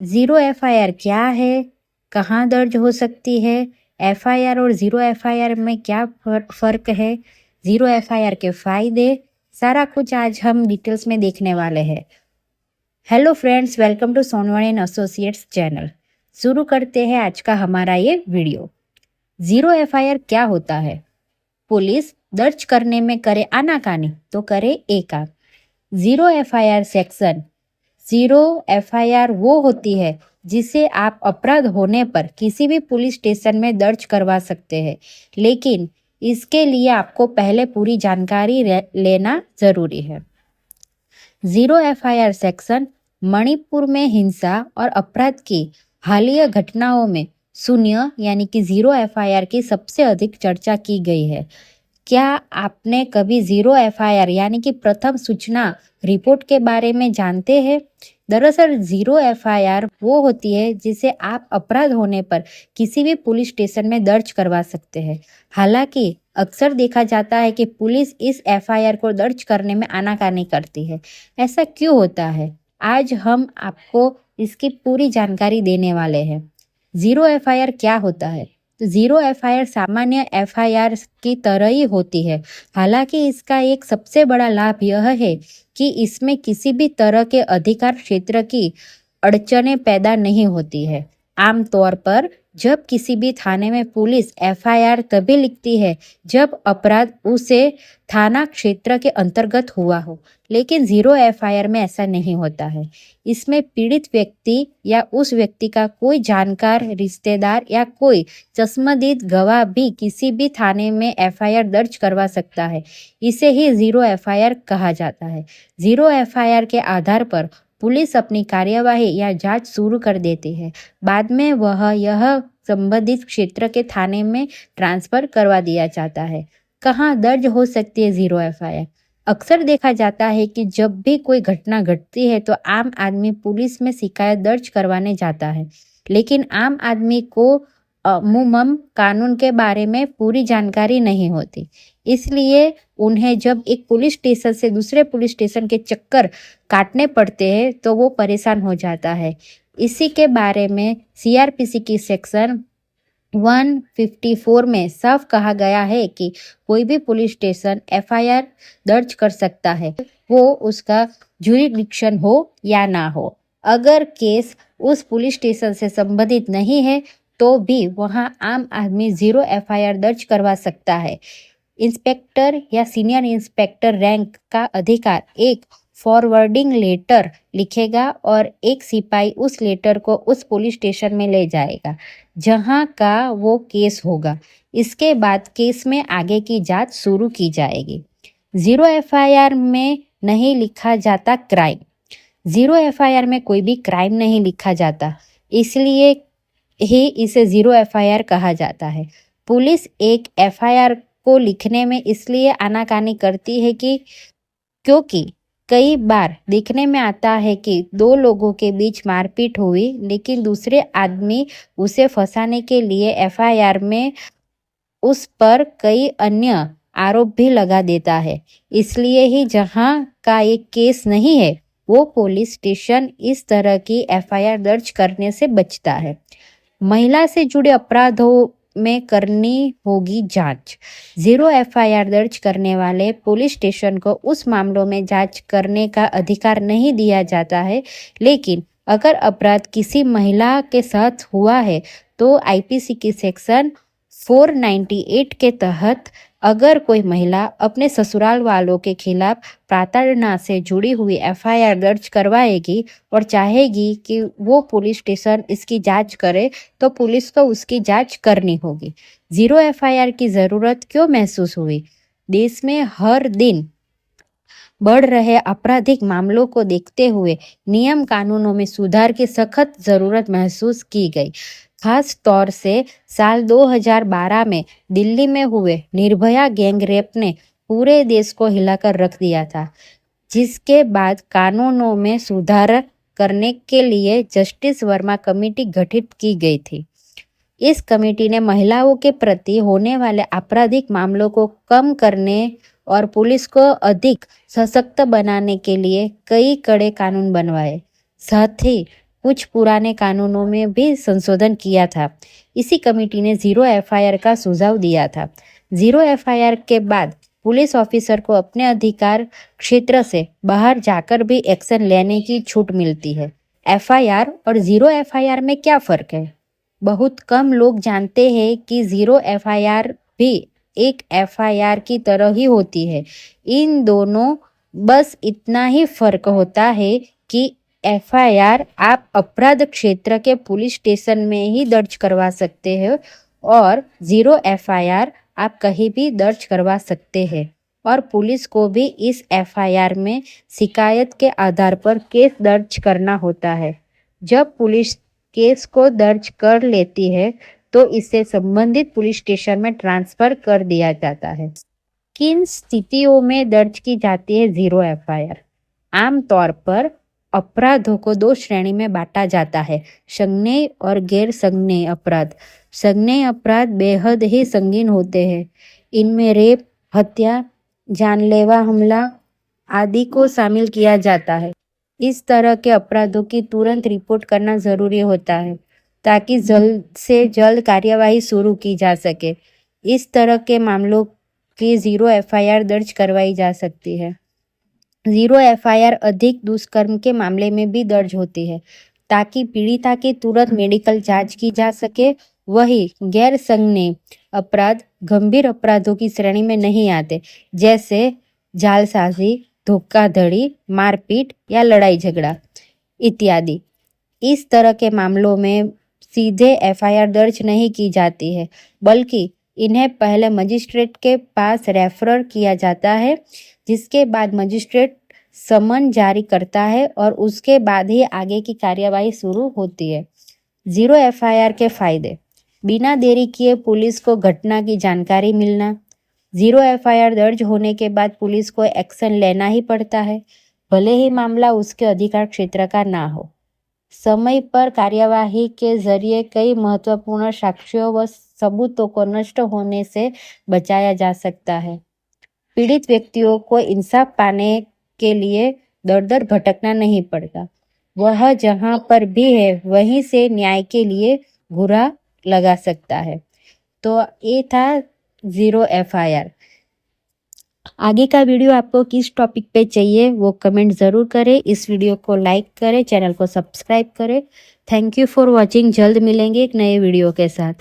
Zero FIR क्या है, कहाँ दर्ज हो सकती है, एफआईआर और ज़ीरो एफआईआर में क्या फ़र्क है, ज़ीरो एफआईआर के फ़ायदे, सारा कुछ आज हम डिटेल्स में देखने वाले हैं। Hello friends, welcome to Sonawane and associates channel. शुरू करते हैं आज का हमारा ये वीडियो। ज़ीरो एफआईआर क्या होता है? पुलिस दर्ज करने में करे आनाकानी तो करे ए काम। Zero FIR section zero FIR वो होती है जिसे आप अपराध होने पर किसी भी पुलिस स्टेशन में दर्ज करवा सकते हैं, लेकिन इसके लिए आपको पहले पूरी जानकारी लेना जरूरी है। ज़ीरो एफआईआर सेक्शन मणिपुर में हिंसा और अपराध की हालिया घटनाओं में शून्य यानी कि ज़ीरो एफआईआर की सबसे अधिक चर्चा की गई है। क्या आपने कभी ज़ीरो एफआईआर यानी कि प्रथम सूचना रिपोर्ट के बारे में जानते हैं? दरअसल ज़ीरो एफआईआर वो होती है जिसे आप अपराध होने पर किसी भी पुलिस स्टेशन में दर्ज करवा सकते हैं। हालांकि अक्सर देखा जाता है कि पुलिस इस एफआईआर को दर्ज करने में आनाकानी करती है। ऐसा क्यों होता है? आज हम आपको इसकी पूरी जानकारी देने वाले हैं। ज़ीरो एफआईआर क्या होता है? तो ज़ीरो एफआईआर सामान्य एफआईआर की तरह ही होती है। हालांकि इसका एक सबसे बड़ा लाभ यह है कि इसमें किसी भी तरह के अधिकार क्षेत्र की अड़चनें पैदा नहीं होती है। आमतौर पर जब किसी भी थाने में पुलिस एफआईआर तभी लिखती है जब अपराध उसे थाना क्षेत्र के अंतर्गत हुआ हो, लेकिन ज़ीरो एफआईआर में ऐसा नहीं होता है। इसमें पीड़ित व्यक्ति या उस व्यक्ति का कोई जानकार, रिश्तेदार या कोई चश्मदीद गवाह भी किसी भी थाने में एफआईआर दर्ज करवा सकता है। इसे ही ज़ीरो एफआईआर कहा जाता है। ज़ीरो एफआईआर के आधार पर पुलिस अपनी कार्यवाही या जांच शुरू कर देती है। बाद में यह संबंधित क्षेत्र के थाने में ट्रांसफर करवा दिया जाता है। कहाँ दर्ज हो सकती है ज़ीरो एफआईआर? अक्सर देखा जाता है कि जब भी कोई घटना घटती है तो आम आदमी पुलिस में शिकायत दर्ज करवाने जाता है, लेकिन आम आदमी को अमूमन कानून के बारे में पूरी जानकारी नहीं होती। इसलिए उन्हें जब एक पुलिस स्टेशन से दूसरे पुलिस स्टेशन के चक्कर काटने पड़ते हैं तो वो परेशान हो जाता है। इसी के बारे में सीआरपीसी की सेक्शन 154 में साफ कहा गया है कि कोई भी पुलिस स्टेशन एफआईआर दर्ज कर सकता है, वो उसका जुरिडिक्शन हो या ना हो। अगर केस उस पुलिस स्टेशन से संबंधित नहीं है तो भी वहां आम आदमी ज़ीरो एफआईआर दर्ज करवा सकता है। इंस्पेक्टर या सीनियर इंस्पेक्टर रैंक का अधिकार एक फॉरवर्डिंग लेटर लिखेगा और एक सिपाही उस लेटर को उस पुलिस स्टेशन में ले जाएगा जहां का वो केस होगा। इसके बाद केस में आगे की जांच शुरू की जाएगी। ज़ीरो एफआईआर में नहीं लिखा जाता क्राइम। ज़ीरो एफआईआर में कोई भी क्राइम नहीं लिखा जाता, इसलिए ही इसे ज़ीरो एफआईआर कहा जाता है। पुलिस एक एफआईआर को लिखने में इसलिए आनाकानी करती है कि क्योंकि कई बार देखने में आता है कि दो लोगों के बीच मारपीट हुई, लेकिन दूसरे आदमी उसे फंसाने के लिए एफआईआर में उस पर कई अन्य आरोप भी लगा देता है। इसलिए ही जहां का एक केस नहीं है वो पुलिस स्टेशन इस तरह की एफआईआर दर्ज करने से बचता है। महिला से जुड़े अपराधों में करनी होगी जांच। ज़ीरो एफआईआर दर्ज करने वाले पुलिस स्टेशन को उस मामलों में जांच करने का अधिकार नहीं दिया जाता है, लेकिन अगर अपराध किसी महिला के साथ हुआ है तो आईपीसी की सेक्शन 498 के तहत अगर कोई महिला अपने ससुराल वालों के खिलाफ प्रताड़ना से जुड़ी हुई एफआईआर दर्ज करवाएगी और चाहेगी कि वो पुलिस स्टेशन इसकी जांच करे तो पुलिस को उसकी जांच करनी होगी। ज़ीरो एफआईआर की ज़रूरत क्यों महसूस हुई? देश में हर दिन बढ़ रहे आपराधिक मामलों को देखते हुए नियम कानूनों में सुधार की सख्त ज़रूरत महसूस की गई। खास तौर से साल 2012 में दिल्ली में हुए निर्भया गैंग रेप ने पूरे देश को हिलाकर रख दिया था, जिसके बाद कानूनों में सुधार करने के लिए जस्टिस वर्मा कमेटी गठित की गई थी। इस कमेटी ने महिलाओं के प्रति होने वाले आपराधिक मामलों को कम करने और पुलिस को अधिक सशक्त बनाने के लिए कई कड़े कानून बनवाए। साथ ही कुछ पुराने कानूनों में भी संशोधन किया था। इसी कमेटी ने 0 एफआईआर का सुझाव दिया था। 0 एफआईआर के बाद पुलिस ऑफिसर को अपने अधिकार क्षेत्र से बाहर जाकर भी एक्शन लेने की छूट मिलती है। एफआईआर और 0 एफआईआर में क्या फ़र्क है? बहुत कम लोग जानते हैं कि 0 एफआईआर भी एक एफआईआर की तरह ही होती है। इन दोनों बस इतना ही फ़र्क होता है कि एफआईआर आप अपराध क्षेत्र के पुलिस स्टेशन में ही दर्ज करवा सकते हैं और 0 एफआईआर आप कहीं भी दर्ज करवा सकते हैं और पुलिस को भी इस एफआईआर में शिकायत के आधार पर केस दर्ज करना होता है। जब पुलिस केस को दर्ज कर लेती है तो इसे संबंधित पुलिस स्टेशन में ट्रांसफर कर दिया जाता है। किन स्थितियों में दर्ज की जाती है 0 एफआईआर? आमतौर पर अपराधों को 2 श्रेणी में बांटा जाता है, संज्ञेय और गैर संज्ञेय अपराध। संज्ञेय अपराध बेहद ही संगीन होते हैं। इनमें रेप, हत्या, जानलेवा हमला आदि को शामिल किया जाता है। इस तरह के अपराधों की तुरंत रिपोर्ट करना जरूरी होता है ताकि जल्द से जल्द कार्यवाही शुरू की जा सके। इस तरह के मामलों की 0 एफआईआर दर्ज करवाई जा सकती है। 0 एफआईआर अधिक दुष्कर्म के मामले में भी दर्ज होती है ताकि पीड़िता की तुरंत मेडिकल जांच की जा सके। वही गैर संज्ञेय अपराध गंभीर अपराधों की श्रेणी में नहीं आते, जैसे जालसाजी, धोखाधड़ी, मारपीट या लड़ाई झगड़ा इत्यादि। इस तरह के मामलों में सीधे एफआईआर दर्ज नहीं की जाती है, बल्कि इन्हें पहले मजिस्ट्रेट के पास रेफर किया जाता है, जिसके बाद मजिस्ट्रेट समन जारी करता है और उसके बाद ही आगे की कार्यवाही शुरू होती है। 0 एफआईआर के फायदे: बिना देरी किए पुलिस को घटना की जानकारी मिलना। 0 एफआईआर दर्ज होने के बाद पुलिस को एक्शन लेना ही पड़ता है, भले ही मामला उसके अधिकार क्षेत्र का ना हो। समय पर कार्यवाही के जरिए कई महत्वपूर्ण साक्ष्यों व सबूतों को नष्ट होने से बचाया जा सकता है। पीड़ित व्यक्तियों को इंसाफ पाने के लिए दर दर भटकना नहीं पड़ता। वह जहां पर भी है वहीं से न्याय के लिए घुरा लगा सकता है। तो ये था 0 एफआईआर। आगे का वीडियो आपको किस टॉपिक पे चाहिए वो कमेंट ज़रूर करें। इस वीडियो को लाइक करें, चैनल को सब्सक्राइब करें। Thank you for watching. जल्द मिलेंगे एक नए वीडियो के साथ।